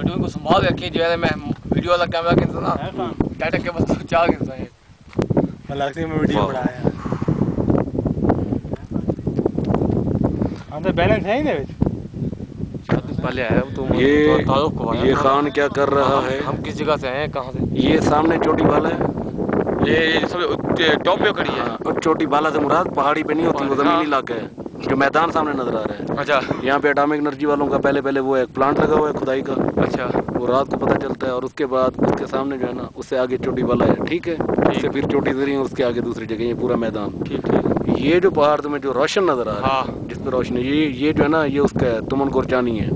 Video को संभाल रखी जो है मैं वीडियो वाला कैमरा किनसा ना डाटा के बस चार किनसा है गैलेक्सी में वीडियो बनाया अंदर बैलेंस है ही नहीं पहले आया तो ये खान क्या कर रहा है? हम किस जगह से हैं कहाँ से? ये सामने चोटी वाला है, ये सब टॉप पे खड़ी है। और चोटी वाला से मुराद पहाड़ी पे नहीं होती, वो जमीनी इलाका है जो मैदान सामने नजर आ रहा है। अच्छा, यहाँ पे एटॉमिक एनर्जी वालों का पहले वो एक प्लांट लगा हुआ है खुदाई का। अच्छा, वो रात को पता चलता है और उसके बाद उसके सामने जो है ना उससे आगे चोटी वाला है, ठीक है, उससे फिर चोटी जरी और उसके आगे दूसरी जगह ये पूरा मैदान। ठीक ठीक। ये जो पहाड़ तुम्हें जो रोशन नजर आ रहा है, जिस पे रोशनी, ये जो है ना ये उसका तुमन गोरचानी है।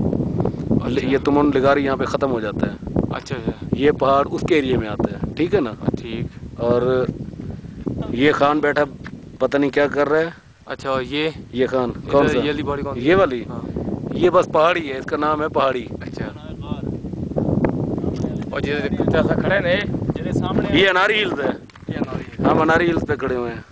ये तुमन लिगारी यहाँ पे खत्म हो जाता है। अच्छा, ये पहाड़ उसके एरिया में आता है, ठीक है ना। ठीक। और ये खान बैठा पता नहीं क्या कर रहा है। अच्छा, ये खान कौन सा? ये वाली कौन? ये वाली? ये बस पहाड़ी है, इसका नाम है पहाड़ी। अच्छा, और जैसा खड़े हैं ये सामने, ये अनारी हिल्स है। हम अनारी हिल्स पे खड़े हुए हैं।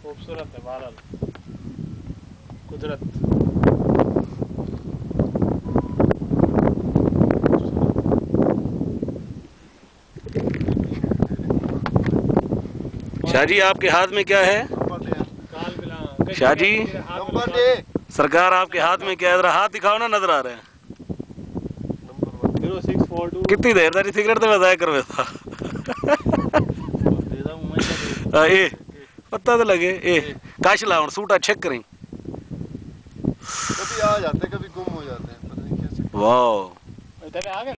खूबसूरत है बहरहाल कुदरत। शाहजी आपके हाथ में क्या है? शाहजी सरकार आपके हाथ में क्या है? जरा हाथ दिखाओ ना, नजर आ रहे हैं। 0642 कितनी देर तक सिगरेट तो बताया कर ए पता तो लगे ए काश लाउन सूटा चेक करें। कभी आ जाते कभी गुम हो जाते हैं, पता नहीं कैसे। वाह।